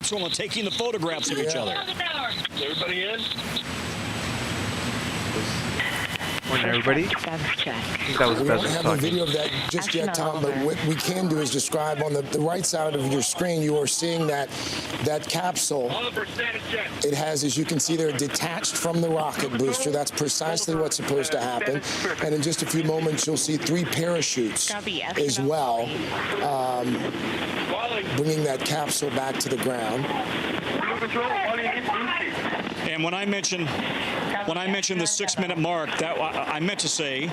capsule and taking the photographs of each other. Everybody in? Morning, everybody. I think that was We don't Bezos have talking. a video of that just yet, Tom, but what we can do is describe on the right side of your screen, you are seeing that capsule. It has, as you can see there, detached from the rocket booster. That's precisely what's supposed to happen. And in just a few moments, you'll see 3 parachutes as well, bringing that capsule back to the ground. And when I mentioned the 6-minute mark, that I meant to say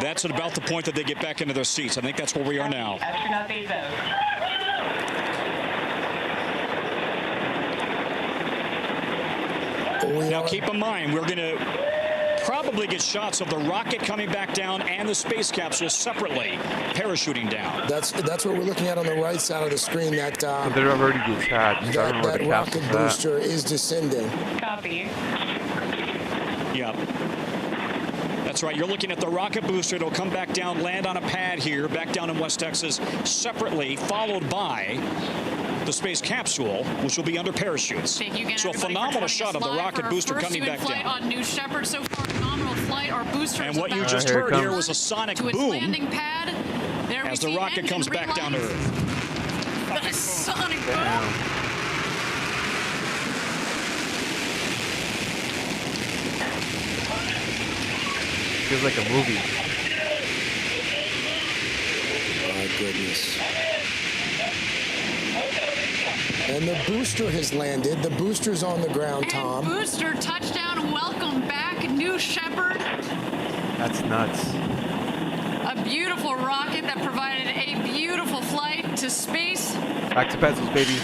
that's at about the point that they get back into their seats. I think that's where we are now. Astronaut Bezos. Now keep in mind, we're going to probably get shots of the rocket coming back down and the space capsule separately parachuting down. That's what we're looking at on the right side of the screen. That They're already detached. that rocket booster is descending. Copy. Yep. That's right. You're looking at the rocket booster. It'll come back down, land on a pad here, back down in West Texas, separately, followed by the space capsule, which will be under parachutes. Thank you again, so a phenomenal shot of the rocket booster coming back down. On New Shepard so far, phenomenal flight. Our booster and what you just heard here was a sonic boom landing pad. There as the rocket comes back down to Earth. A sonic boom. Feels like a movie. My goodness. And the booster has landed. The booster's on the ground, Tom. And booster touchdown. Welcome back, New Shepard. That's nuts. A beautiful rocket that provided a beautiful flight to space. Back to Bezos, baby.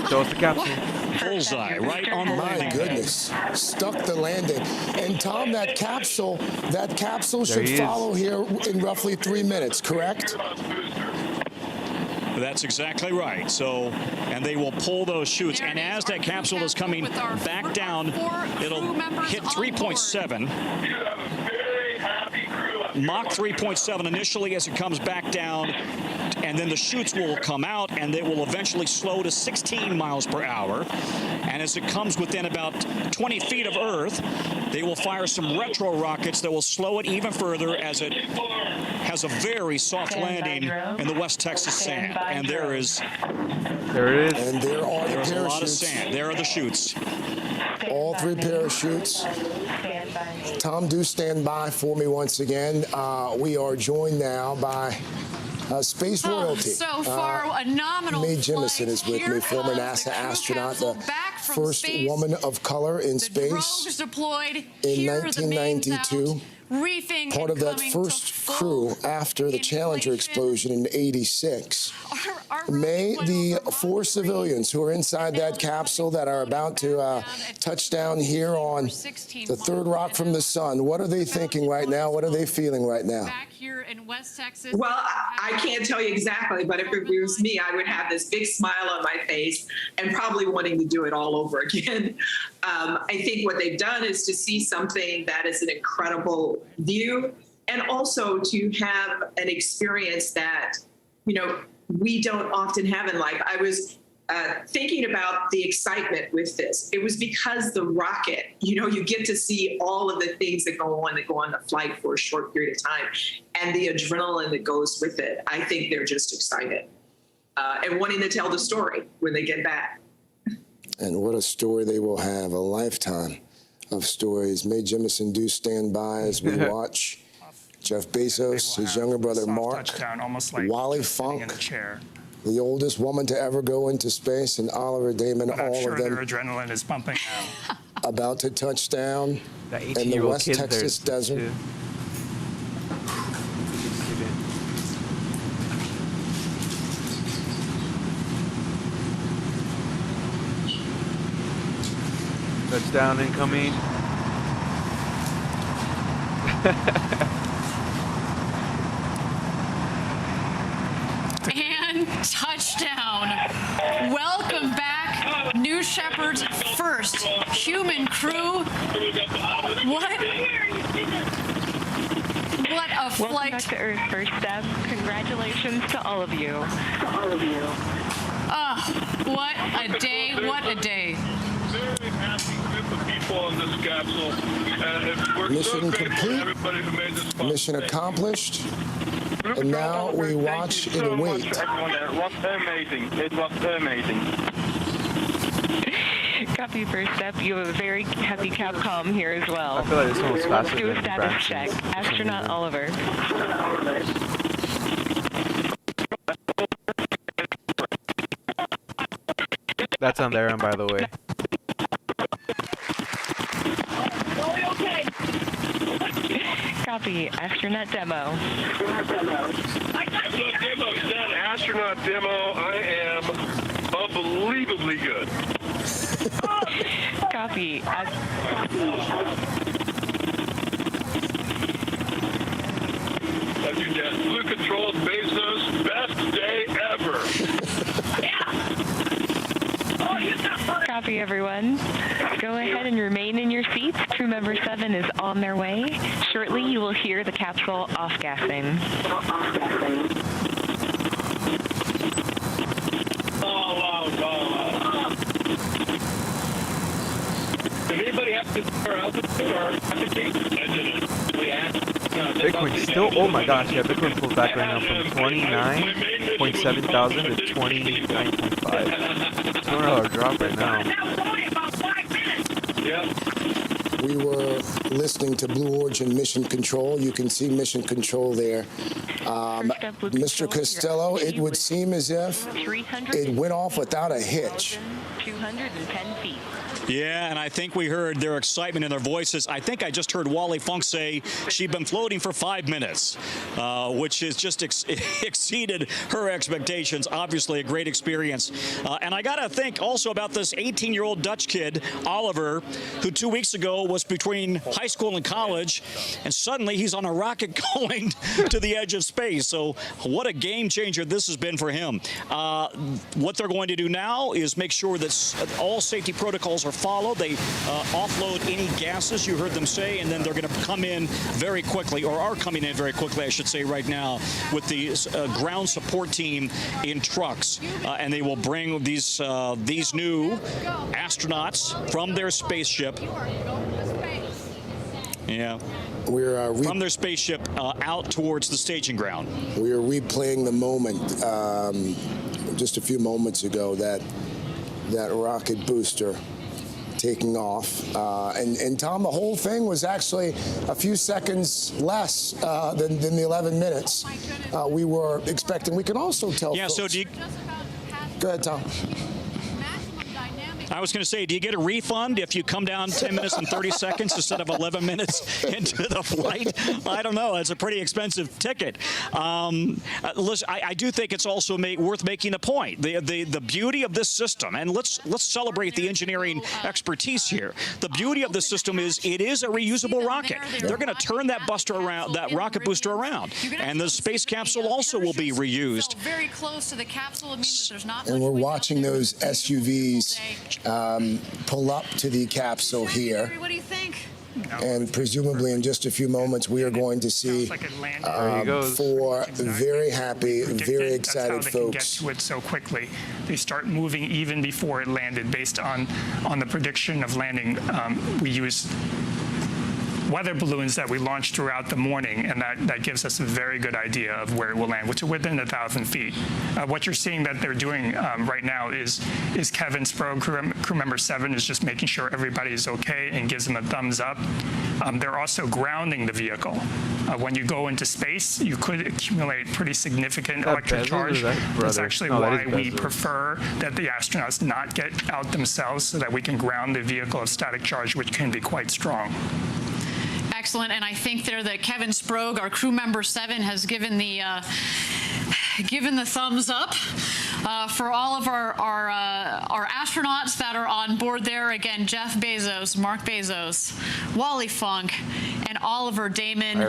Show us the capsule. Bullseye, right on the landing. My goodness. Stuck the landing. And Tom, that capsule should follow here in roughly 3 minutes, correct? That's exactly right. So, and they will pull those chutes. And as that capsule is coming back down, it'll hit 3.7. Mach 3.7 initially as it comes back down. And then the chutes will come out, and they will eventually slow to 16 miles per hour. And as it comes within about 20 feet of Earth, they will fire some retro rockets that will slow it even further as it has a very soft landing in the West Texas sand. And there it is. There it is. And there are the There's parachutes. a lot of sand. There are the chutes. All 3 parachutes. Tom, do stand by for me once again. We are joined now by space royalty. So far, a nominal Mae Jemison flight. is with Here me, former comes NASA the crew astronaut, capsule the back from first space. woman of color in The space drones deployed. in Here are the mains 1992. out. Reefing Part and of that coming first to full crew after the Challenger explosion in '86. May the 4 civilians who are inside that capsule that are about to touch down here on the third rock from the sun, what are they thinking right now? What are they feeling right now? Back here in West Texas. Well, I can't tell you exactly, but if it was me, I would have this big smile on my face and probably wanting to do it all over again. I think what they've done is to see something that is an incredible view, and also to have an experience that, we don't often have in life. I was thinking about the excitement with this. It was because the rocket, you get to see all of the things that go on the flight for a short period of time, and the adrenaline that goes with it. I think they're just excited and wanting to tell the story when they get back. And what a story they will have, a lifetime of stories. Mae Jemison, do stand by as we watch Jeff Bezos, his younger brother Mark, Wally Funk, the oldest woman to ever go into space, and Oliver Damon, all of them their adrenaline is pumping now. about to touch down in the West Texas desert. Touchdown incoming. And touchdown. Welcome back, New Shepard's first human crew. What a flight. Welcome back to Earth, first step. Congratulations to all of you. What a day, what a day. Very happy group of people on this capsule. We're Mission so grateful to complete. everybody who made this possible. Mission accomplished. And now we watch and wait. It was amazing. It was amazing. Copy first step. You have a very happy Capcom here as well. I feel like this one was faster Do than a the status Braxton check. for some Astronaut reason. Oliver. That's on their end, by the way. Copy. Astronaut demo. So demo, that astronaut demo, I am unbelievably good. Copy. That's your dad. Blue Control, Bezos, best day ever. Copy, everyone. Go ahead and remain in your seats. Crew member 7 is on their way. Shortly, you will hear the capsule off-gassing. Did anybody have to or altitude or altitude? I didn't. Bitcoin still, oh my gosh, yeah, Bitcoin pulled back right now from 29.7 thousand to 29.5. It's $200 drop right now. Yeah. We were listening to Blue Origin Mission Control. You can see Mission Control there. Mr. Costello, it would seem as if it went off without a hitch. 210 feet. Yeah, and I think we heard their excitement in their voices. I think I just heard Wally Funk say she'd been floating for 5 minutes, which has just exceeded her expectations. Obviously, a great experience. And I got to think also about this 18-year-old Dutch kid, Oliver, who 2 weeks ago was between high school and college, and suddenly he's on a rocket going to the edge of space. So what a game changer this has been for him. What they're going to do now is make sure that all safety protocols are followed. They offload any gases, you heard them say, and then they're going to come in very quickly, or are coming in very quickly, I should say, right now, with the ground support team in trucks. And they will bring these new astronauts from their spaceship. Yeah. We're from their spaceship out towards the staging ground. We are replaying the moment just a few moments ago, that rocket booster taking off. And Tom, the whole thing was actually a few seconds less than the 11 minutes we were expecting. We can also tell folks. So do you... Go ahead, Tom. I was going to say, do you get a refund if you come down 10 minutes and 30 seconds instead of 11 minutes into the flight? I don't know. It's a pretty expensive ticket. Listen, I do think it's also worth making a point. The beauty of this system, and let's celebrate the engineering expertise here. The beauty of this system is it is a reusable rocket. They're going to turn that rocket booster around, and the space capsule also will be reused. Very close to the capsule. It means that there's not And we're watching those SUVs pull up to the capsule here. What do you think? And presumably in just a few moments, we are going to see four very happy, very excited That's how they can get folks. to it so quickly. They start moving even before it landed, based on the prediction of landing. We use weather balloons that we launched throughout the morning, and that gives us a very good idea of where it will land, which is within 1,000 feet. What you're seeing that they're doing right now is Kevin Sprague, crew member 7, is just making sure everybody is okay and gives them a thumbs up. They're also grounding the vehicle. When you go into space, you could accumulate pretty significant electric charge. That's actually why we prefer that the astronauts not get out themselves, so that we can ground the vehicle of static charge, which can be quite strong. Excellent, and I think there that Kevin Sprague, our crew member 7, has given the thumbs up for all of our astronauts that are on board there. Again, Jeff Bezos, Mark Bezos, Wally Funk, and Oliver Damon.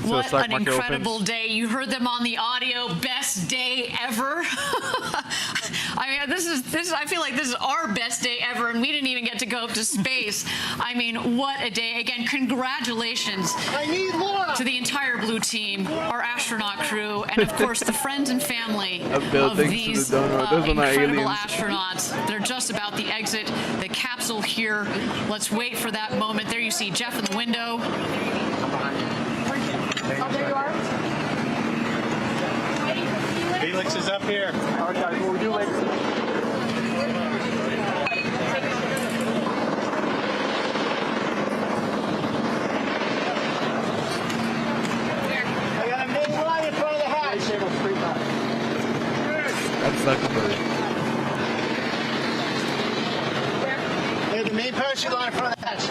What an incredible day. You heard them on the audio. Best day ever. I mean, this is. I feel like this is our best day ever, and we didn't even get to go up to space. I mean, what a day! Again, congratulations to the entire blue team, our astronaut crew, and of course the friends and family of these incredible astronauts. They're just about to exit the capsule here. Let's wait for that moment. There you see Jeff in the window. Oh, there you are. Felix is up here. All right, guys, what we do later. I got a big line in front of the hatch. That's Zuckerberg. There's the main parachute line in front of the hatch.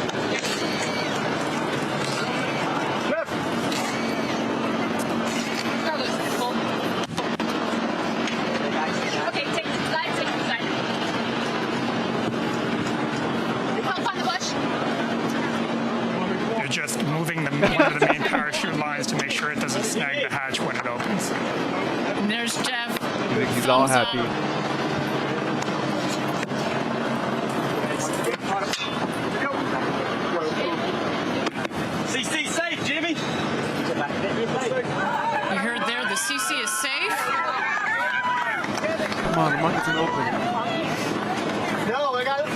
Okay, take the side, take the side. Help on the bush. You're just moving one of the main parachute lines to make sure it doesn't snag the hatch when it opens. And there's Jeff. He's all happy. CC safe, Jimmy. You heard there, the CC is safe. Come on, the market's open. No, I got it.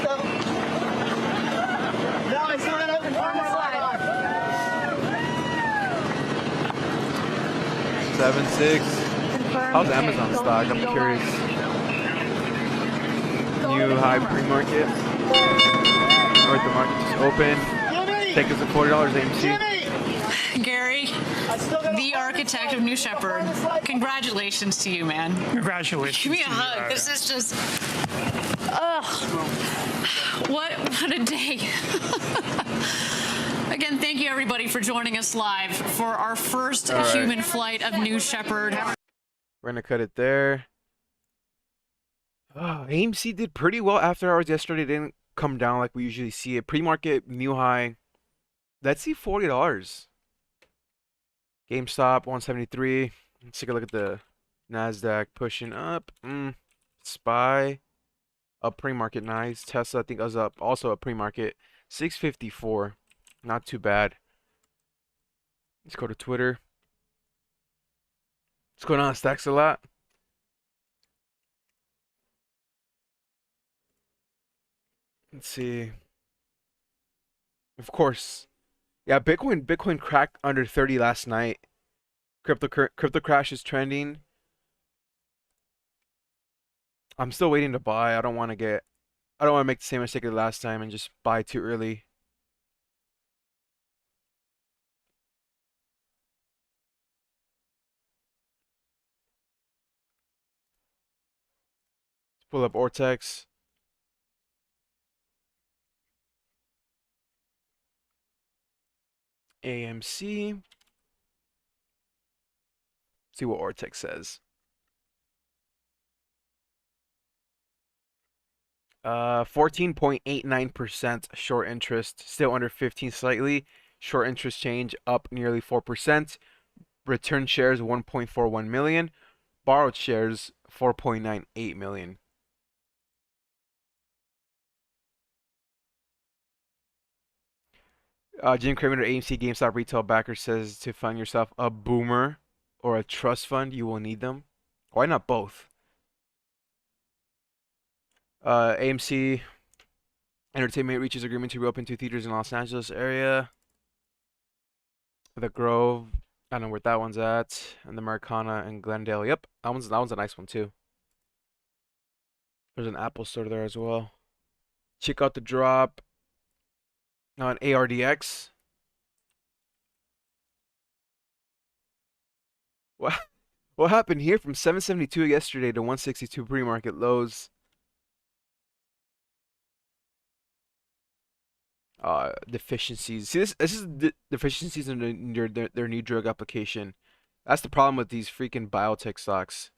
No, I still got it open. 7.6. How's Amazon stock? I'm curious. New high pre-market. Alright, the market just opened. Take us to $40 AMC. Gary, the architect of New Shepard. Congratulations to you, man. Congratulations. Give me a to you, hug. This is just, what a day. Again, thank you everybody for joining us live for our first human flight of New Shepard. We're gonna cut it there. Oh, AMC did pretty well after hours yesterday. It didn't come down like we usually see it. Pre-market new high. Let's see $40. GameStop 173. Let's take a look at the Nasdaq pushing up. SPY up pre-market, nice. Tesla I think was up also a pre-market 654. Not too bad. Let's go to Twitter. What's going on? Stacks a lot. Let's see. Of course. Yeah, Bitcoin cracked under 30 last night. Crypto crash is trending. I'm still waiting to buy. I don't want to make the same mistake as last time and just buy too early. Let's pull up Ortex. AMC. See what Ortex says. 14.89% short interest, still under 15 slightly. Short interest change up nearly 4%. Return shares 1.41 million. Borrowed shares 4.98 million. Jim Cramer, AMC GameStop retail backer, says to find yourself a boomer or a trust fund, you will need them. Why not both? AMC Entertainment reaches agreement to reopen 2 theaters in Los Angeles area. The Grove, I don't know where that one's at, and the Americana and Glendale. Yep, that one's a nice one too. There's an Apple store there as well. Check out the drop on ARDX. What happened here from 772 yesterday to 162 pre-market lows? Deficiencies. See, this is the deficiencies in their new drug application. That's the problem with these freaking biotech stocks.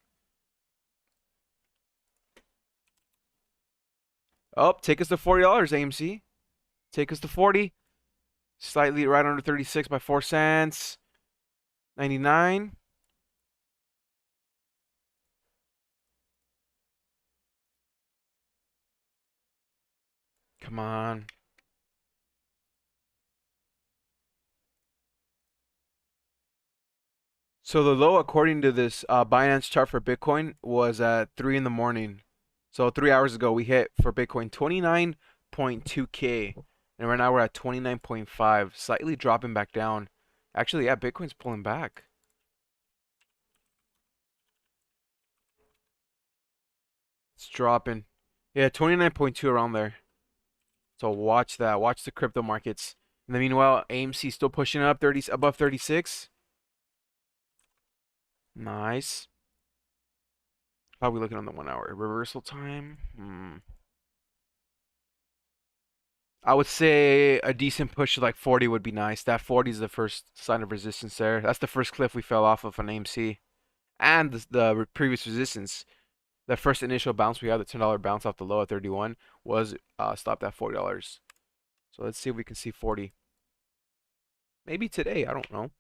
Oh, take us to $40, AMC. Take us to 40. Slightly right under 36 by 4 cents. 99. Come on. So the low, according to this Binance chart for Bitcoin, was at 3 in the morning. So 3 hours ago, we hit for Bitcoin 29.2K. And right now we're at 29.5, slightly dropping back down. Actually, yeah, Bitcoin's pulling back. It's dropping. Yeah, 29.2 around there. So watch that. Watch the crypto markets. In the meanwhile, AMC still pushing up 30 above 36. Nice. How are we looking on the 1 hour? Reversal time? I would say a decent push to like 40 would be nice. That 40 is the first sign of resistance there. That's the first cliff we fell off of on AMC. And the previous resistance. The first initial bounce we had, the $10 bounce off the low at 31, was stopped at $40. So let's see if we can see 40. Maybe today, I don't know.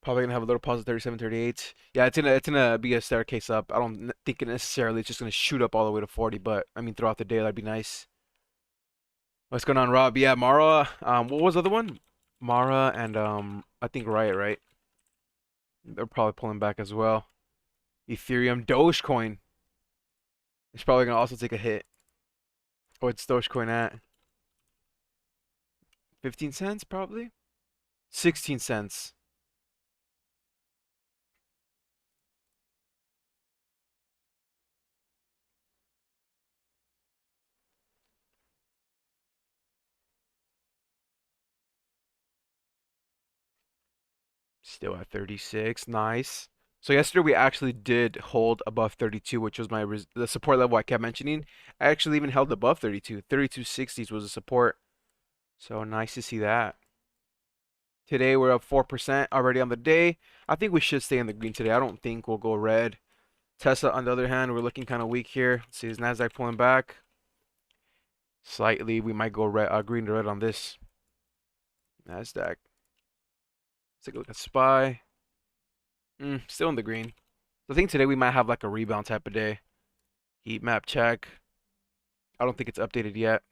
Probably gonna have a little pause at 37, 38. Yeah, it's gonna be a staircase up. I don't think it necessarily it's just gonna shoot up all the way to 40, but I mean throughout the day that'd be nice. What's going on, Rob? Yeah, Mara. What was the other one? Mara and I think Riot, right? They're probably pulling back as well. Ethereum, Dogecoin. It's probably gonna also take a hit. What's Dogecoin at? 15 cents probably? 16 cents. Still at 36. Nice. So yesterday we actually did hold above 32, which was the support level I kept mentioning. I actually even held above 32. 32.60s was a support. So nice to see that. Today we're up 4% already on the day. I think we should stay in the green today. I don't think we'll go red. Tesla, on the other hand, we're looking kind of weak here. Let's see, is Nasdaq pulling back? Slightly. We might go red, green to red on this. Nasdaq. Let's take a look at SPY. Still in the green. So I think today we might have like a rebound type of day. Heat map check. I don't think it's updated yet.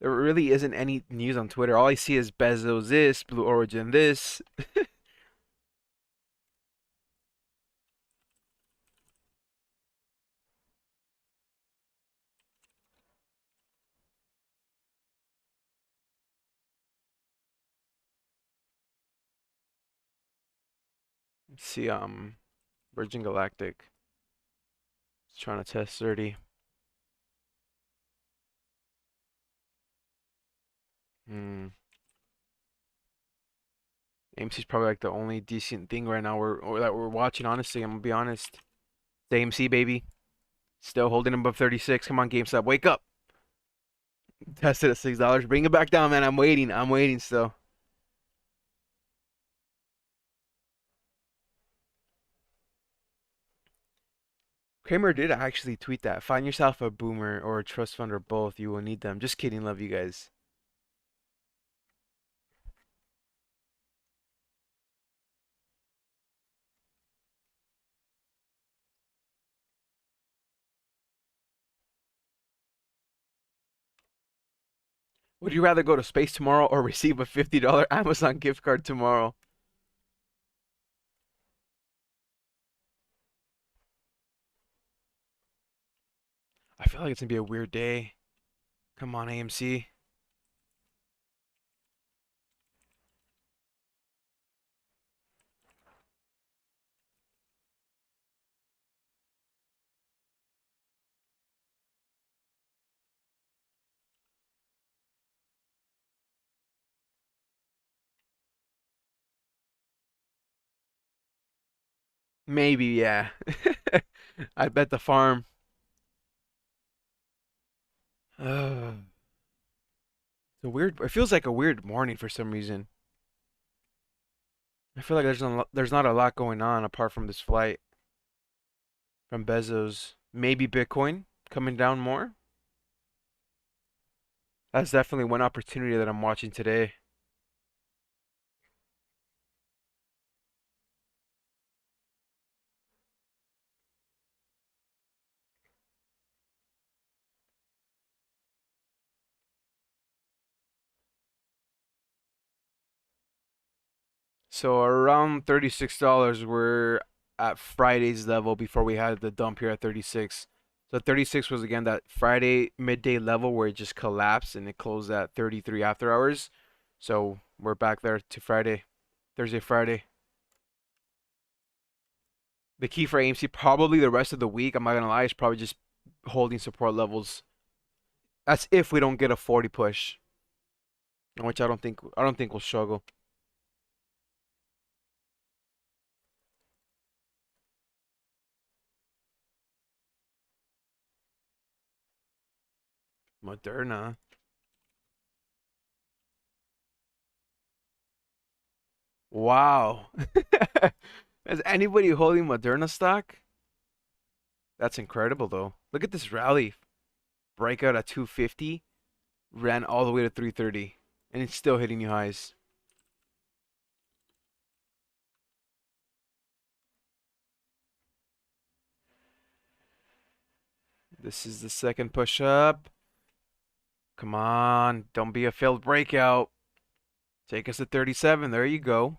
There really isn't any news on Twitter. All I see is Bezos this, Blue Origin this. Let's see, Virgin Galactic. It's trying to test 30. AMC's probably like the only decent thing right now that we're watching, honestly. I'm gonna be honest. It's AMC, baby. Still holding above 36. Come on, GameStop, wake up. Tested at $6. Bring it back down, man. I'm waiting. I'm waiting still. Kramer did actually tweet that. Find yourself a boomer or a trust fund or both. You will need them. Just kidding. Love you guys. Would you rather go to space tomorrow or receive a $50 Amazon gift card tomorrow? I feel like it's gonna be a weird day. Come on, AMC. Maybe, yeah. I bet the farm. It's a weird. It feels like a weird morning for some reason. I feel like there's not a lot going on apart from this flight from Bezos. Maybe Bitcoin coming down more. That's definitely one opportunity that I'm watching today. So around $36, we're at Friday's level before we had the dump here at 36. So 36 was again that Friday midday level where it just collapsed and it closed at 33 after hours. So we're back there to Friday, Thursday, Friday. The key for AMC probably the rest of the week, I'm not gonna lie, is probably just holding support levels. That's if we don't get a 40 push, which I don't think we'll struggle. Moderna. Wow. Is anybody holding Moderna stock? That's incredible though. Look at this rally. Breakout at 250, ran all the way to 330, and it's still hitting new highs. This is the second push up. Come on, don't be a failed breakout. Take us to 37. There you go.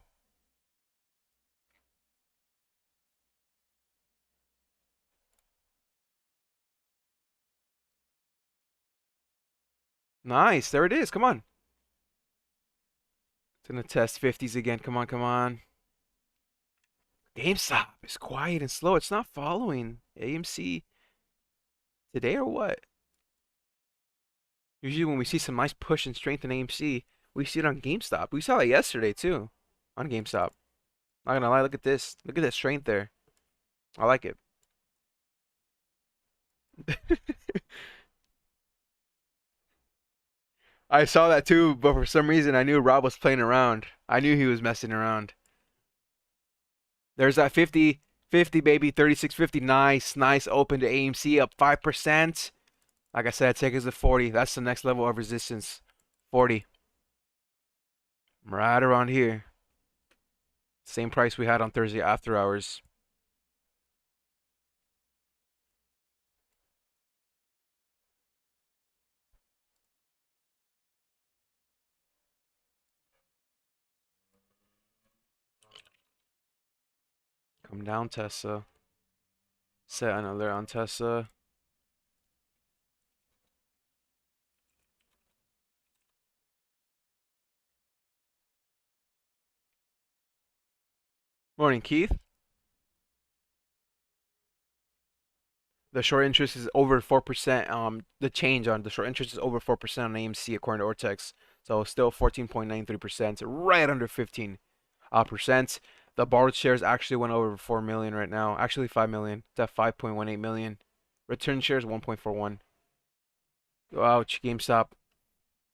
Nice. There it is. Come on. It's going to test 50s again. Come on, come on. GameStop is quiet and slow. It's not following AMC today or what? Usually when we see some nice push and strength in AMC, we see it on GameStop. We saw it yesterday too on GameStop. Not gonna lie, look at this. Look at that strength there. I like it. I saw that too, but for some reason I knew Rob was playing around. I knew he was messing around. There's that 50, 50 baby, 36.50. Nice open to AMC up 5%. Like I said, take us to 40. That's the next level of resistance. 40. Right around here. Same price we had on Thursday after hours. Come down, Tessa. Set an alert on Tessa. Morning, Keith. The short interest is over 4%. The change on the short interest is over 4% on AMC according to Ortex. So still 14.93%, right under 15 percent. The borrowed shares actually went over 4 million right now. Actually 5 million. It's at 5.18 million. Return shares 1.41. Ouch, GameStop.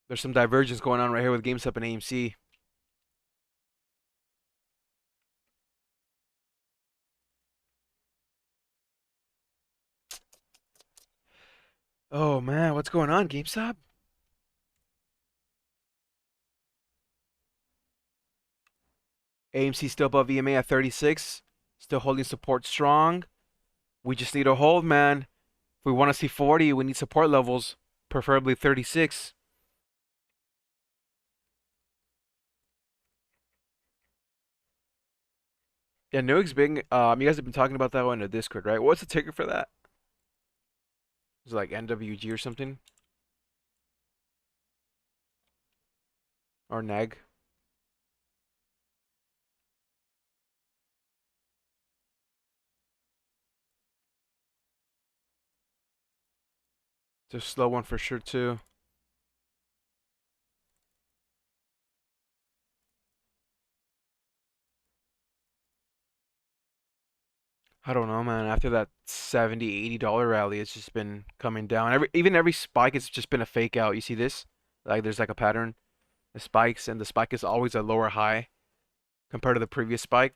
There's some divergence going on right here with GameStop and AMC. Oh man, what's going on, GameStop? AMC still above EMA at 36. Still holding support strong. We just need a hold, man. If we want to see 40, we need support levels, preferably 36. Yeah, Noog's big. You guys have been talking about that one in the Discord, right? What's the ticker for that? Is it like NWG or something? Or NAG? It's a slow one for sure, too. I don't know, man. After that $70, $80 rally, it's just been coming down. Even every spike, it's just been a fake out. You see this? Like, there's like a pattern. The spikes, and the spike is always a lower high compared to the previous spike.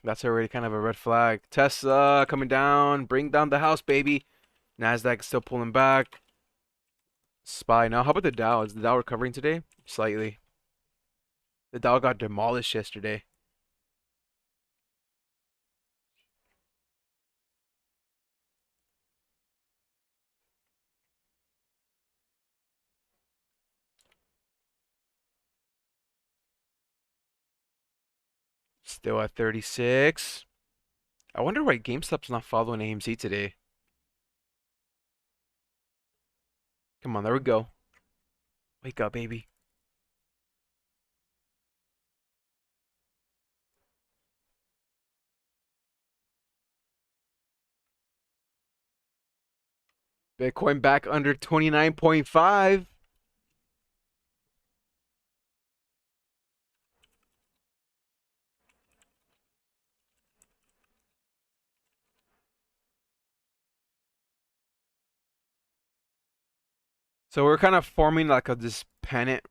That's already kind of a red flag. Tesla coming down. Bring down the house, baby. Nasdaq still pulling back. SPY. Now, how about the Dow? Is the Dow recovering today? Slightly. The Dow got demolished yesterday. Still at 36. I wonder why GameStop's not following AMC today. Come on, there we go. Wake up, baby. Bitcoin back under 29.5. So we're kind of forming like this pennant.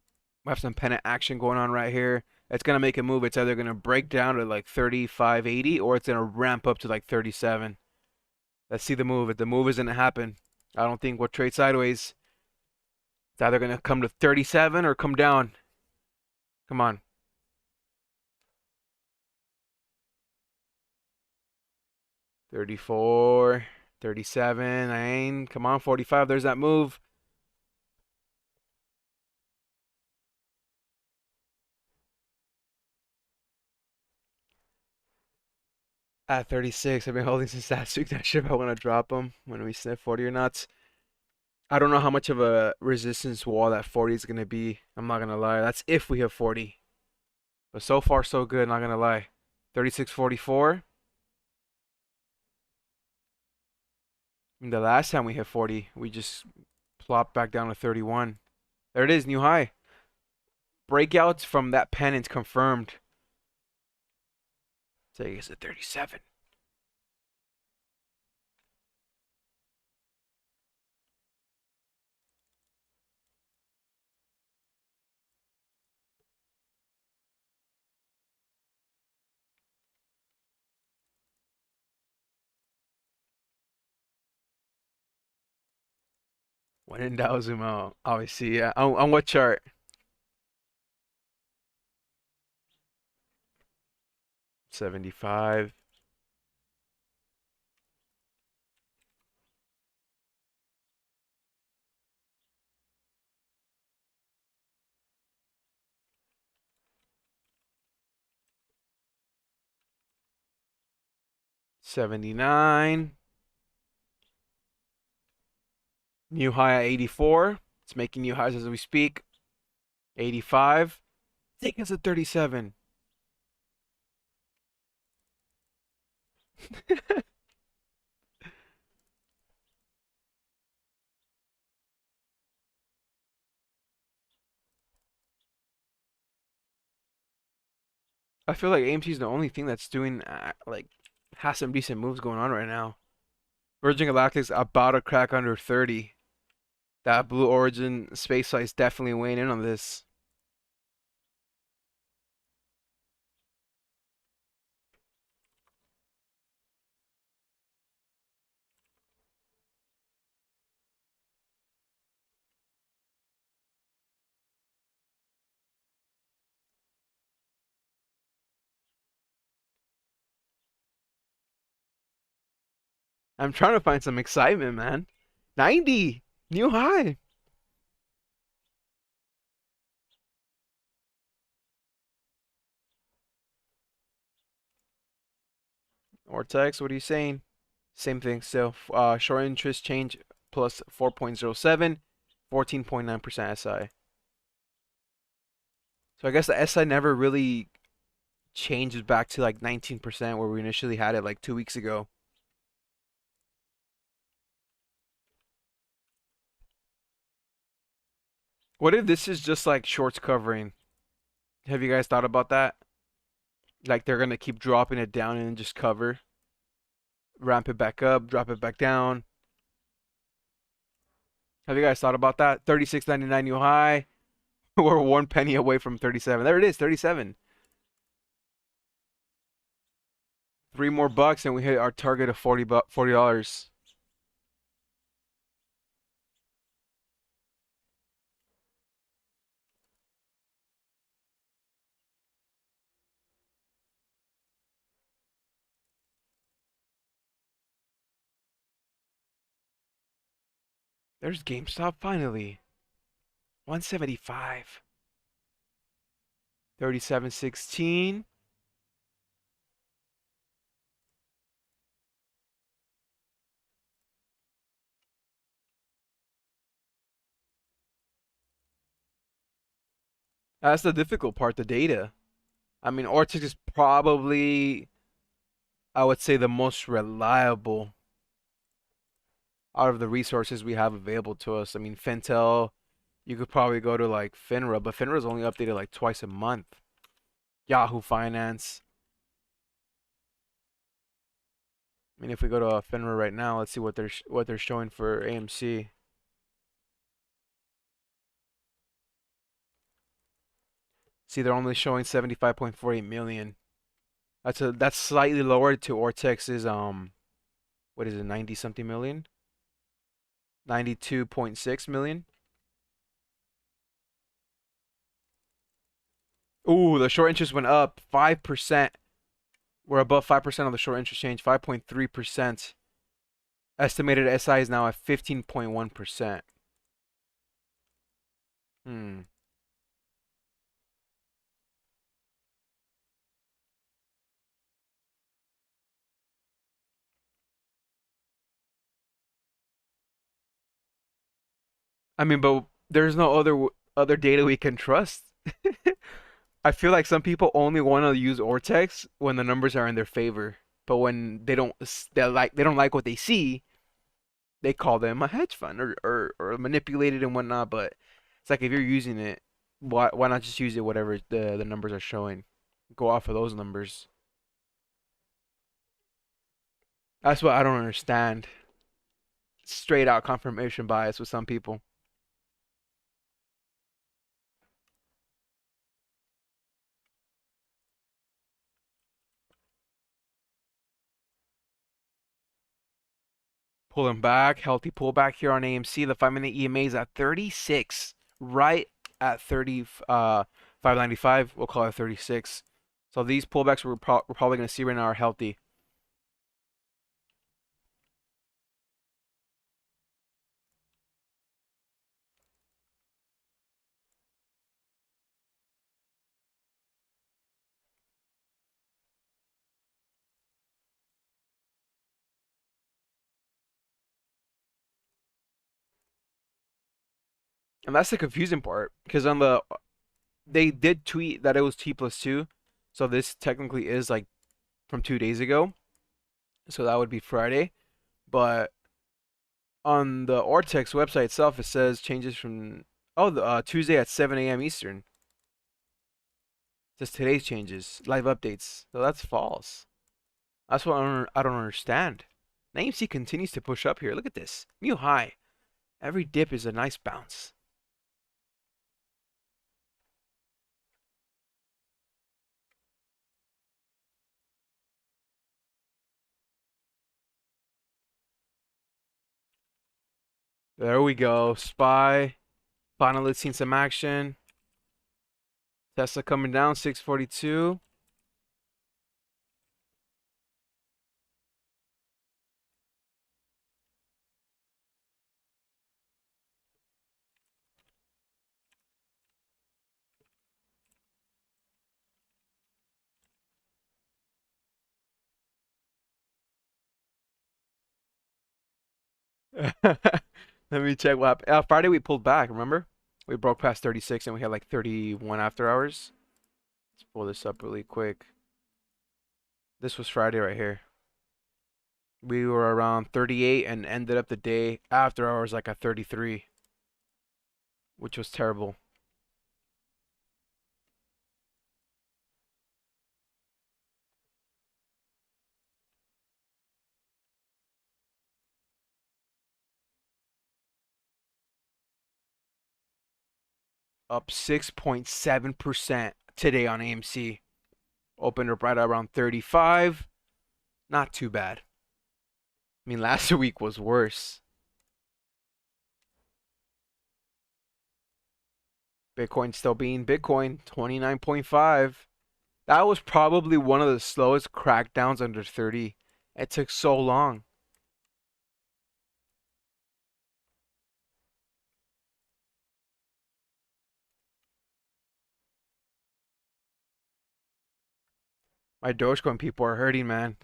We have some pennant action going on right here. It's going to make a move. It's either going to break down to like 35.80 or it's going to ramp up to like 37. Let's see the move. If the move isn't to happen, I don't think we'll trade sideways. It's either going to come to 37 or come down. Come on. $34, $37, 9. Come on, 45. There's that move. At 36, I've been holding since last week. Not sure if I want to drop them when we sniff 40 or not. I don't know how much of a resistance wall that 40 is going to be. I'm not going to lie. That's if we have 40. But so far, so good. Not going to lie. 36.44. The last time we hit 40, we just plopped back down to 31. There it is, new high. Breakouts from that pennant confirmed. So I guess at 37. When in doubt, zoom out. Obviously, yeah. On what chart? 75. $79. New high at 84. It's making new highs as we speak. 85. Take us at 37. I feel like AMC is the only thing that's doing like has some decent moves going on right now. Virgin Galactic's about to crack under 30. That Blue Origin space flight is definitely weighing in on this. I'm trying to find some excitement, man. 90, new high. Ortex, what are you saying? Same thing still. Short interest change plus 4.07, 14.9% SI. So I guess the SI never really changes back to like 19% where we initially had it like 2 weeks ago. What if this is just like shorts covering? Have you guys thought about that? Like they're gonna keep dropping it down and just cover. Ramp it back up, drop it back down. Have you guys thought about that? 36.99 new high. We're 1 penny away from 37. There it is, 37. 3 more bucks and we hit our target of $40. There's GameStop finally. 175. 37.16. That's the difficult part, the data. I mean, Ortex is probably, I would say, the most reliable out of the resources we have available to us. I mean, Fintel, you could probably go to like FINRA, but FINRA is only updated like twice a month. Yahoo Finance. I mean, if we go to FINRA right now, let's see what they're showing for AMC. See, they're only showing 75.48 million. That's slightly lower to Ortex's what is it, 90 something million? 92.6 million. Ooh, the short interest went up 5%. We're above 5% on the short interest change, 5.3%. Estimated SI is now at 15.1%. I mean, but there's no other data we can trust. I feel like some people only want to use Ortex when the numbers are in their favor, but when they don't like what they see, they call them a hedge fund or manipulated and whatnot. But it's like if you're using it, why not just use it whatever the numbers are showing? Go off of those numbers. That's what I don't understand. Straight out confirmation bias with some people. Pulling back, healthy pullback here on AMC. The 5-minute EMA is at 36, right at 595. We'll call it 36. So these pullbacks we're probably going to see right now are healthy. And that's the confusing part, because they did tweet that it was T+2, so this technically is like from 2 days ago, so that would be Friday. But on the Ortex website itself, it says changes from Tuesday at 7 a.m. Eastern. It says today's changes, live updates. So that's false. That's what I don't understand. AMC continues to push up here. Look at this new high. Every dip is a nice bounce. There we go. SPY. Finally seen some action. Tesla coming down, 642. Let me check what happened. Friday we pulled back, remember? We broke past 36 and we had like 31 after hours. Let's pull this up really quick. This was Friday right here. We were around 38 and ended up the day after hours like at 33, which was terrible. Up 6.7% today on AMC. Opened up right around 35. Not too bad. I mean, last week was worse. Bitcoin still being Bitcoin, 29.5. That was probably one of the slowest crackdowns under 30. It took so long. My Dogecoin people are hurting, man.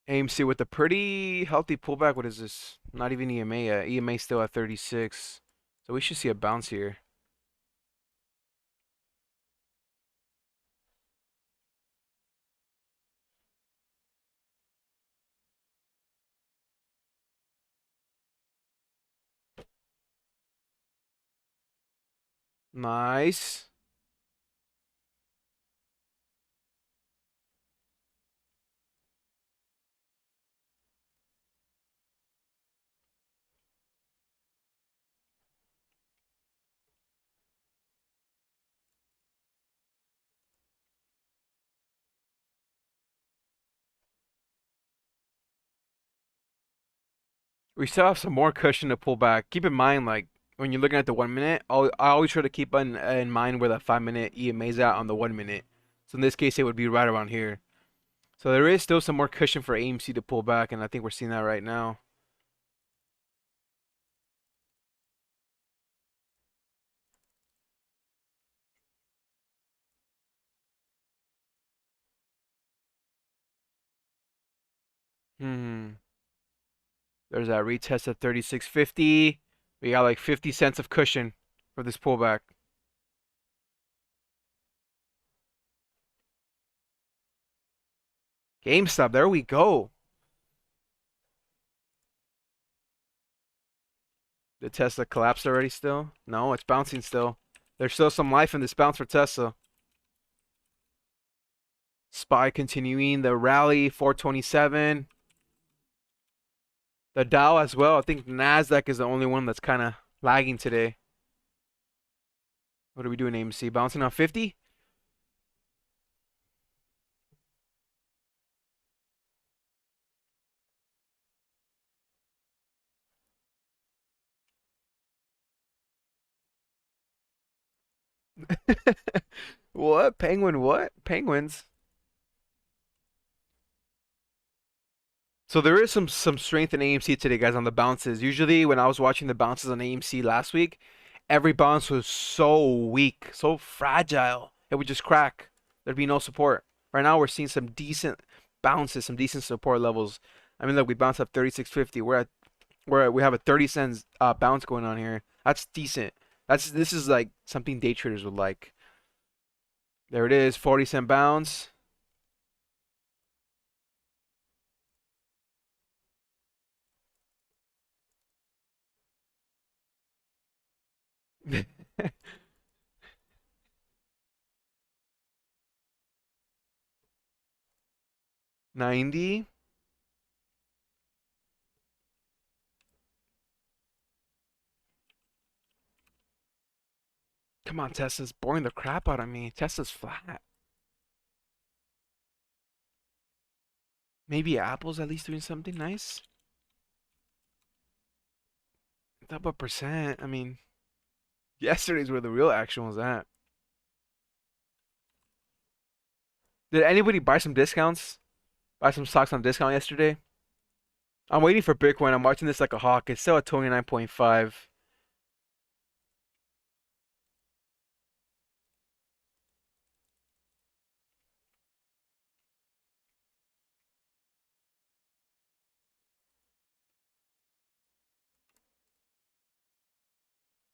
AMC with a pretty healthy pullback. What is this? Not even EMA yet. EMA still at 36. So we should see a bounce here. Nice. We still have some more cushion to pull back. Keep in mind, like, when you're looking at the 1 minute, I always try to keep in mind where that 5 minute EMA is at on the 1 minute. So in this case, it would be right around here. So there is still some more cushion for AMC to pull back, and I think we're seeing that right now. There's that retest at 36.50. We got like 50 cents of cushion for this pullback. GameStop, there we go. Did Tesla collapse already still? No, it's bouncing still. There's still some life in this bounce for Tesla. SPY continuing the rally, 427. The Dow as well. I think NASDAQ is the only one that's kind of lagging today. What are we doing, AMC? Bouncing on 50? What? Penguin what? Penguins? So there is some strength in AMC today, guys, on the bounces. Usually when I was watching the bounces on AMC last week, every bounce was so weak, so fragile. It would just crack. There'd be no support. Right now we're seeing some decent bounces, some decent support levels. I mean, look, we bounced up 36.50. We have a 30 cents bounce going on here. That's decent. This is like something day traders would like. There it is, 40-cent bounce. $90. Come on, Tesla's boring the crap out of me. Tesla's flat. Maybe Apple's at least doing something nice. Double percent. I mean, yesterday's where the real action was at. Did anybody buy some discounts? Buy some stocks on discount yesterday? I'm waiting for Bitcoin. I'm watching this like a hawk. It's still at 29.5.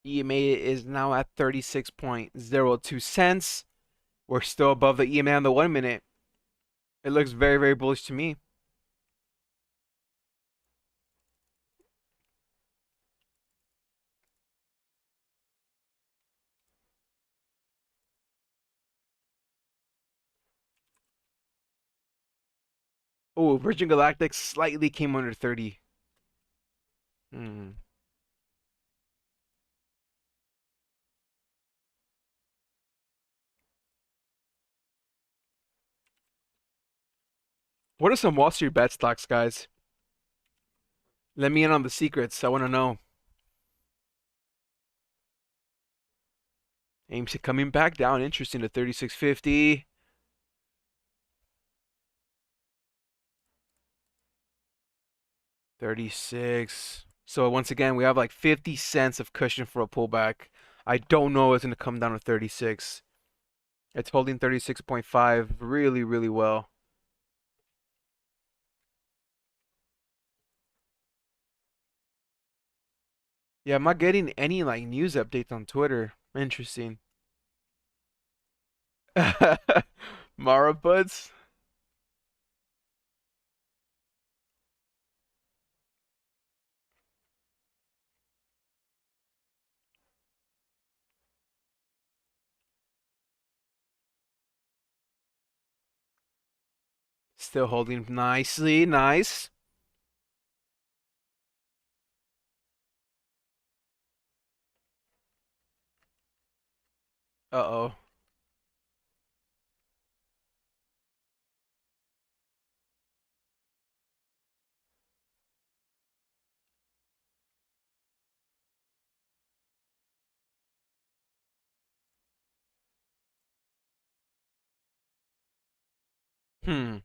EMA is now at 36.02 cents. We're still above the EMA on the 1 minute. It looks very, very bullish to me. Oh, Virgin Galactic slightly came under 30. What are some Wall Street bet stocks, guys? Let me in on the secrets. I want to know. AMC coming back down. Interesting to 36.50. $36. So once again, we have like 50 cents of cushion for a pullback. I don't know if it's going to come down to 36. It's holding 36.5 really, really well. Yeah, I'm not getting any like news updates on Twitter. Interesting. Mara buds. Still holding nicely. Nice. Uh-oh. Hmm.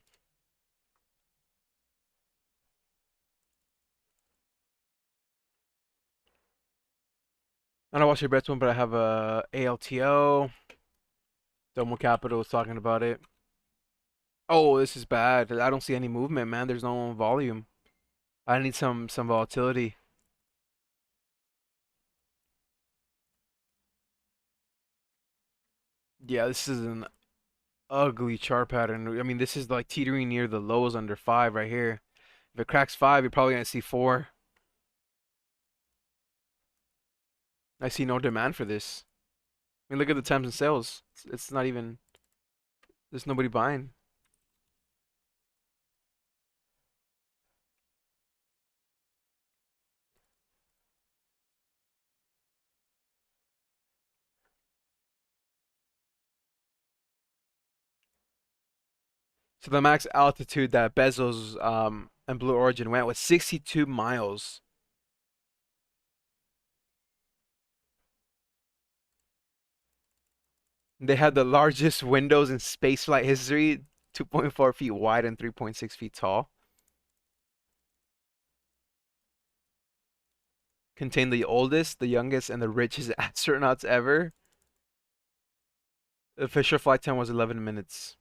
I don't watch your best one, but I have a ALTO. Domo Capital was talking about it. Oh, this is bad. I don't see any movement, man. There's no volume. I need some volatility. Yeah, this is an ugly chart pattern. I mean, this is like teetering near the lows under 5 right here. If it cracks 5, you're probably gonna see 4. I see no demand for this. I mean, look at the times and sales. It's not even. There's nobody buying. So the max altitude that Bezos and Blue Origin went was 62 miles. They had the largest windows in spaceflight history, 2.4 feet wide and 3.6 feet tall. Contained the oldest, the youngest, and the richest astronauts ever. The official flight time was 11 minutes.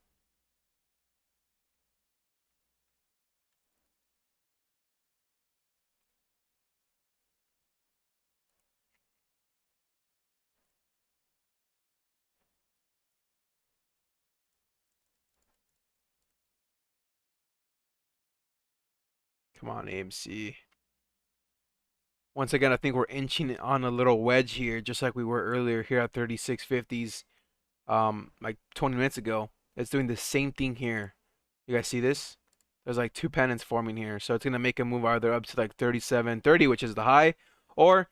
Come on, AMC. Once again, I think we're inching on a little wedge here, just like we were earlier here at 3650s, like 20 minutes ago. It's doing the same thing here. You guys see this? There's like 2 pennants forming here, so it's gonna make a move either up to like 37.30, which is the high, or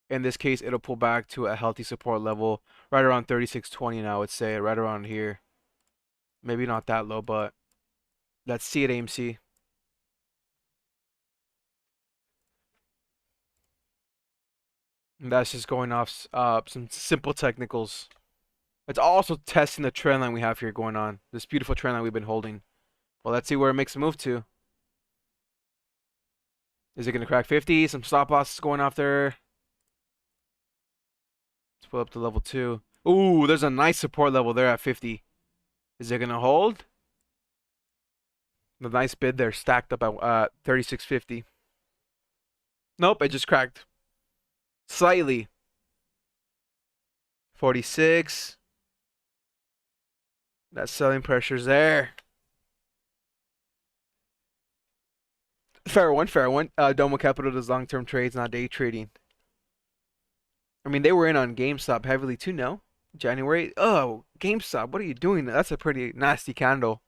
in this case, it'll pull back to a healthy support level right around 36.20. Now I would say right around here. Maybe not that low, but let's see it, AMC. And that's just going off some simple technicals. It's also testing the trend line we have here going on. This beautiful trend line we've been holding. Well, let's see where it makes a move to. Is it going to crack 50? Some stop losses going off there. Let's pull up to level 2. Ooh, there's a nice support level there at 50. Is it going to hold? The nice bid there stacked up at 36.50. Nope, it just cracked. Slightly. 46. That selling pressure's there. Fair one, fair one. Domo Capital does long-term trades, not day trading. I mean, they were in on GameStop heavily too, no? January. Oh, GameStop, what are you doing? That's a pretty nasty candle.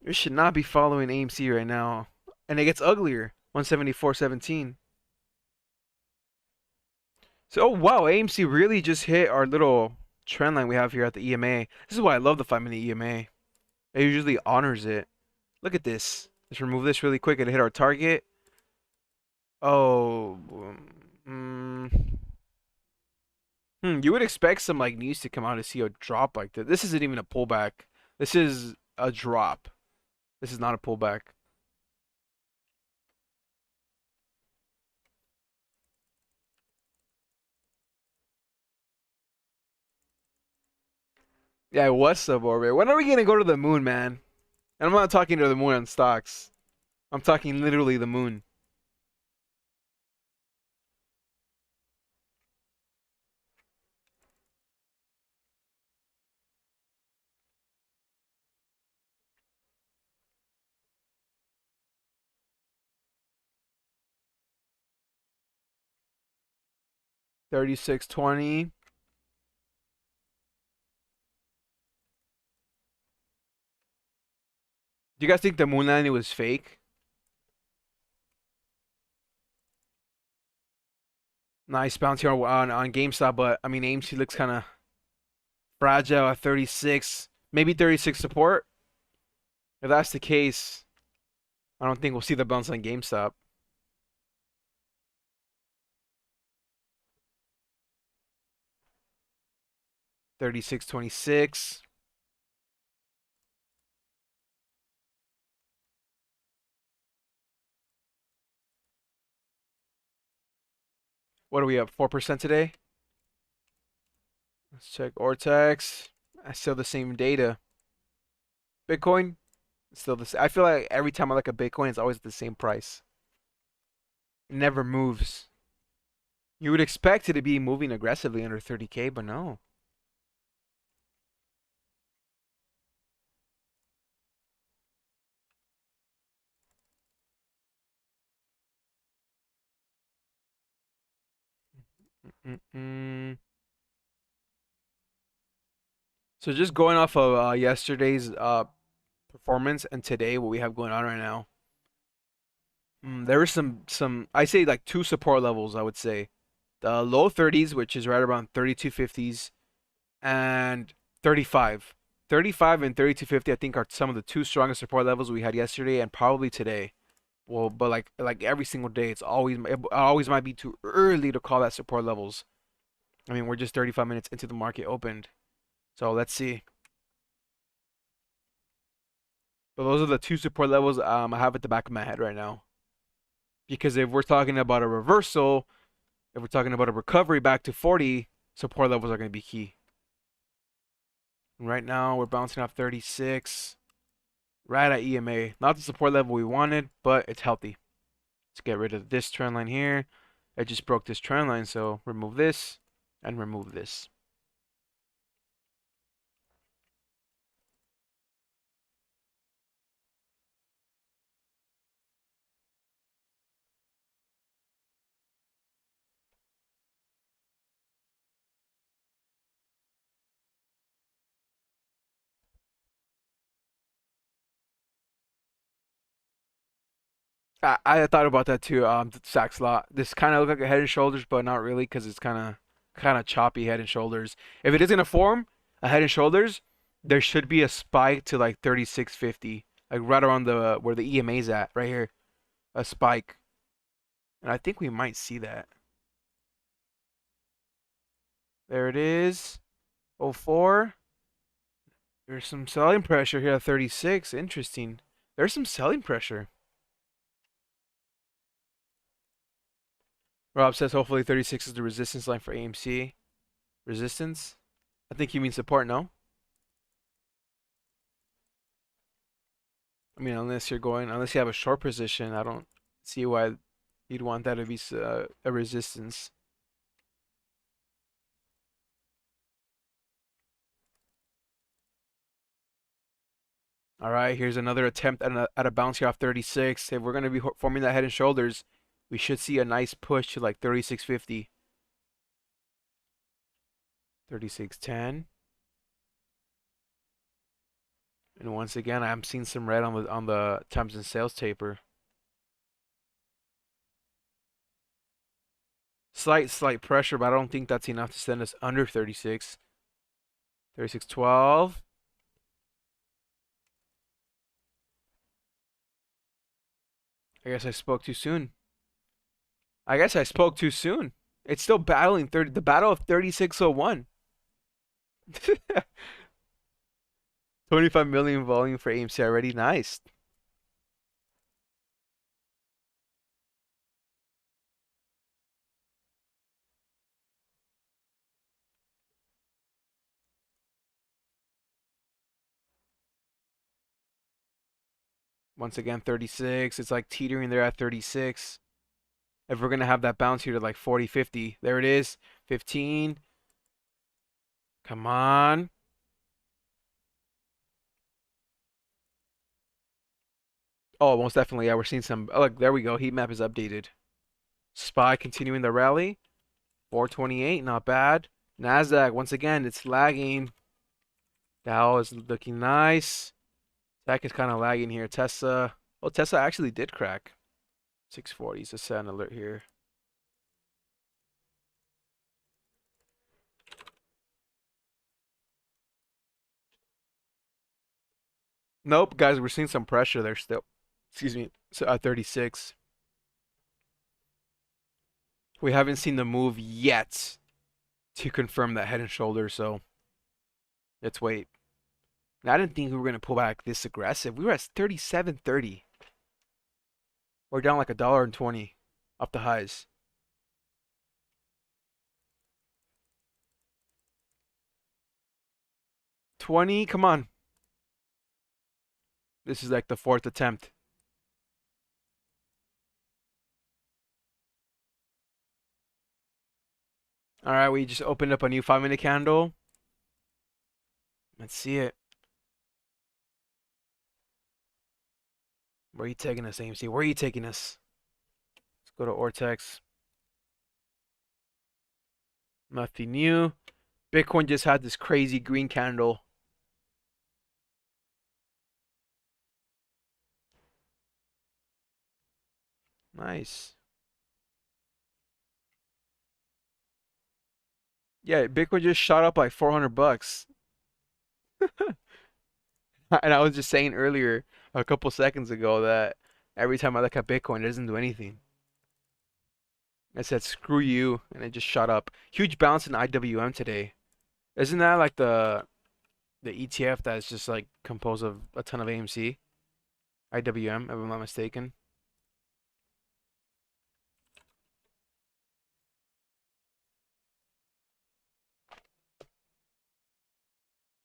You should not be following AMC right now. And it gets uglier. 174.17. So, oh wow, AMC really just hit our little trend line we have here at the EMA. This is why I love the 5-minute EMA. It usually honors it. Look at this. Let's remove this really quick and hit our target. Oh. You would expect some like news to come out to see a drop like this. This isn't even a pullback. This is a drop. This is not a pullback. Yeah, what's suborbit? When are we gonna go to the moon, man? And I'm not talking to the moon on stocks. I'm talking literally the moon. 36.20. Do you guys think the moon landing was fake? Nice bounce here on GameStop, but I mean AMC looks kind of fragile at 36. Maybe 36 support. If that's the case, I don't think we'll see the bounce on GameStop. $36.26. What are we up? 4% today? Let's check Ortex. Still the same data. Bitcoin? Still the same. I feel like every time I look at Bitcoin, it's always at the same price. It never moves. You would expect it to be moving aggressively under 30K, but no. So just going off of yesterday's performance and today, what we have going on right now. There were some I say like two support levels, I would say. The low 30s, which is right around 3250s, and 35. 35 and 3250, I think, are some of the two strongest support levels we had yesterday and probably today. Well, but like every single day, it always might be too early to call that support levels. I mean, we're just 35 minutes into the market opened. So let's see. But those are the two support levels I have at the back of my head right now. Because if we're talking about a reversal, if we're talking about a recovery back to 40, support levels are going to be key. And right now, we're bouncing off 36. Right at EMA. Not the support level we wanted, but it's healthy. Let's get rid of this trend line here. I just broke this trend line, so remove this and remove this. I thought about that too. Sack slot. This kind of look like a head and shoulders, but not really because it's kind of choppy head and shoulders. If it is gonna form a head and shoulders, there should be a spike to like 3650, like right around the where the EMA's at, right here, a spike, and I think we might see that. There it is, 04. There's some selling pressure here at 36. Interesting. There's some selling pressure. Rob says hopefully 36 is the resistance line for AMC. Resistance? I think you mean support, no? I mean, unless you have a short position, I don't see why you'd want that to be a resistance. All right, here's another attempt at a bounce here off 36. If we're going to be forming that head and shoulders, we should see a nice push to like 3650. 3610. And once again, I'm seeing some red on the times and sales taper. Slight pressure, but I don't think that's enough to send us under 36. 3612. I guess I spoke too soon. It's still battling the battle of 3601. 25 million volume for AMC already. Nice. Once again, 36. It's like teetering there at 36. If we're going to have that bounce here to like 40, 50. There it is. 15. Come on. Oh, most definitely. Yeah, we're seeing some. Oh, look, there we go. Heat map is updated. SPY continuing the rally. 428, not bad. Nasdaq, once again, it's lagging. Dow is looking nice. Tech is kind of lagging here. Tesla, oh, Tesla actually did crack. 640 is a set an alert here. Nope, guys, we're seeing some pressure there still. Excuse me, so, 36. We haven't seen the move yet to confirm that head and shoulder, so let's wait. Now, I didn't think we were going to pull back this aggressive. We were at 37.30. We're down like $1.20 off the highs. $20, come on. This is like the 4th attempt. All right, we just opened up a new 5-minute candle. Let's see it. Where are you taking us, AMC? Where are you taking us? Let's go to Ortex. Nothing new. Bitcoin just had this crazy green candle. Nice. Yeah, Bitcoin just shot up like $400. And I was just saying earlier, a couple seconds ago, that every time I look at Bitcoin, it doesn't do anything. I said, screw you, and it just shot up. Huge bounce in IWM today. Isn't that like the ETF that's just like composed of a ton of AMC? IWM, if I'm not mistaken.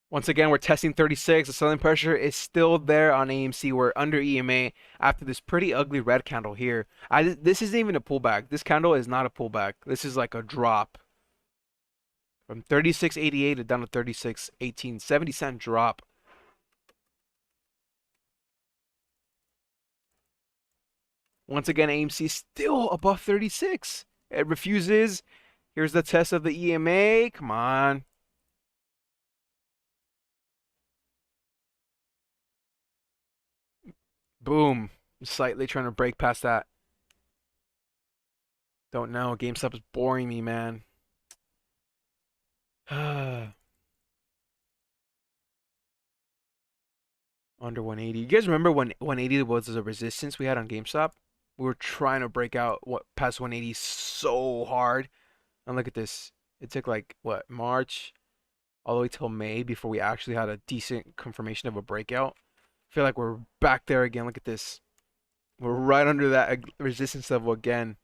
Once again, we're testing 36. The selling pressure is still there on AMC. We're under EMA after this pretty ugly red candle here. This isn't even a pullback. This candle is not a pullback. This is like a drop. From 36.88 down to 36.18. 70-cent drop. Once again, AMC still above 36. It refuses. Here's the test of the EMA. Come on. Boom. Slightly trying to break past that. Don't know. GameStop is boring me, man. Under 180. You guys remember when 180 was a resistance we had on GameStop? We were trying to break out past 180 so hard. And look at this. It took like, what, March all the way till May before we actually had a decent confirmation of a breakout. I feel like we're back there again. Look at this. We're right under that resistance level again.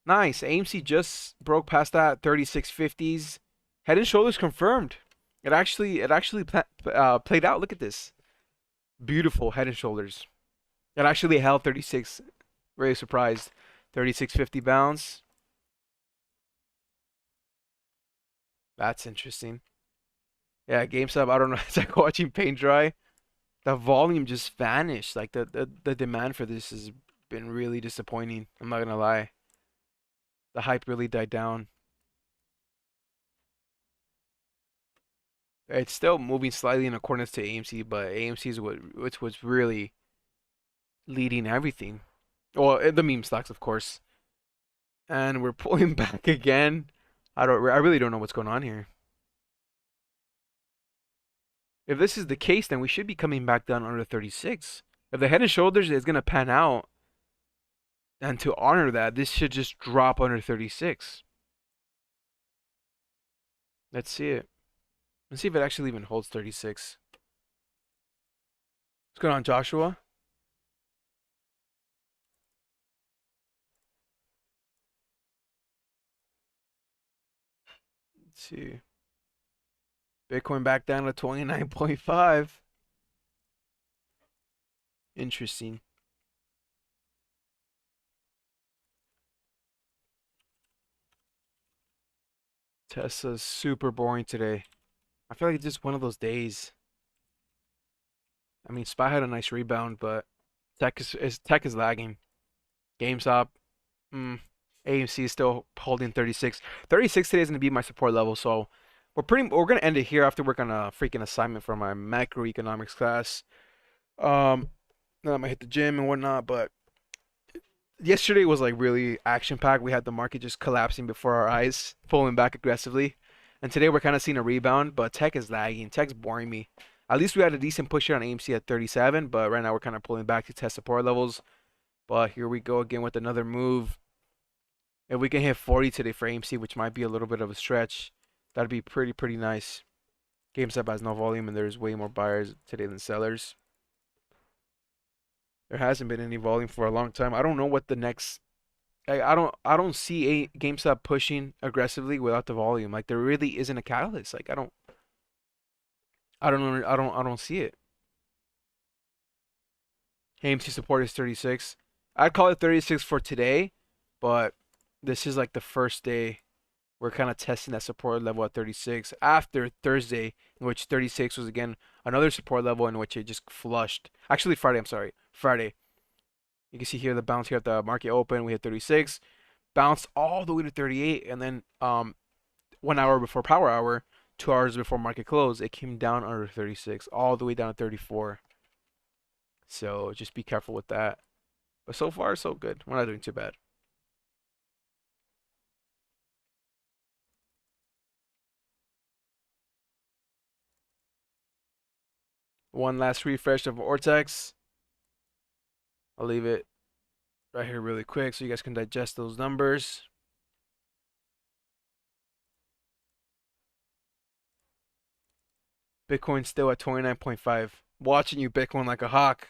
Nice. AMC just broke past that 36.50s. Head and shoulders confirmed. It actually played out. Look at this. Beautiful head and shoulders. It actually held 36. Very surprised. 36.50 bounce. That's interesting. Yeah, GameStop, I don't know. It's like watching paint dry. The volume just vanished. Like the demand for this has been really disappointing. I'm not gonna lie. The hype really died down. It's still moving slightly in accordance to AMC, but AMC is which was really leading everything. Well, the meme stocks, of course. And we're pulling back again. I really don't know what's going on here. If this is the case, then we should be coming back down under 36. If the head and shoulders is going to pan out, and to honor that, this should just drop under 36. Let's see it. Let's see if it actually even holds 36. What's going on, Joshua? Let's see. Bitcoin back down to 29.5. Interesting. Tesla's super boring today. I feel like it's just one of those days. I mean, SPY had a nice rebound, but tech is lagging. GameStop, AMC is still holding 36. 36 today is going to be my support level, so we're going to end it here after work on a freaking assignment for my macroeconomics class. Then I might hit the gym and whatnot, but yesterday was like really action packed. We had the market just collapsing before our eyes, pulling back aggressively. And today we're kind of seeing a rebound, but tech is lagging. Tech's boring me. At least we had a decent push here on AMC at 37, but right now we're kind of pulling back to test support levels. But here we go again with another move. If we can hit 40 today for AMC, which might be a little bit of a stretch, that'd be pretty nice. GameStop has no volume, and there's way more buyers today than sellers. There hasn't been any volume for a long time. I don't know what the next. I don't see a GameStop pushing aggressively without the volume. Like there really isn't a catalyst. Like I don't see it. AMC support is 36. I'd call it 36 for today, but this is like the first day we're kind of testing that support level at 36 after Thursday, in which 36 was again another support level in which it just flushed. Actually, Friday, I'm sorry. Friday. You can see here the bounce here at the market open. We hit 36, bounced all the way to 38, and then 1 hour before power hour, 2 hours before market close, it came down under 36, all the way down to 34. So just be careful with that. But so far, so good. We're not doing too bad. One last refresh of Vortex. I'll leave it right here really quick so you guys can digest those numbers. Bitcoin still at 29.5. Watching you, Bitcoin, like a hawk.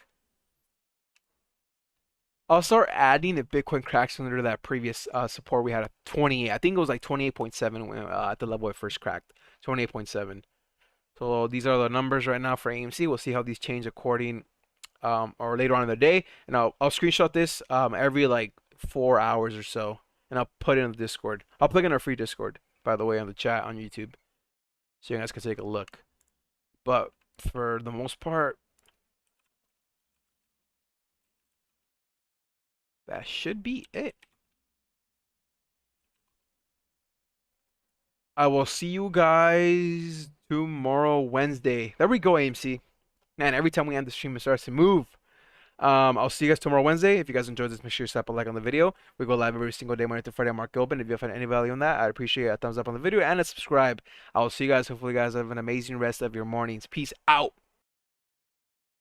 I'll start adding if Bitcoin cracks under that previous support we had at 28. I think it was like 28.7 at the level it first cracked. 28.7. So these are the numbers right now for AMC. We'll see how these change according or later on in the day. And I'll screenshot this every like 4 hours or so. And I'll put it in the Discord. I'll plug in our free Discord, by the way, on the chat on YouTube. So you guys can take a look. But for the most part, that should be it. I will see you guys tomorrow, Wednesday. There we go, AMC. Man, every time we end the stream, it starts to move. I'll see you guys tomorrow, Wednesday. If you guys enjoyed this, make sure you slap a like on the video. We go live every single day, Monday through Friday on Mark Open. If you find any value in that, I'd appreciate a thumbs up on the video and a subscribe. I will see you guys. Hopefully, you guys have an amazing rest of your mornings. Peace out.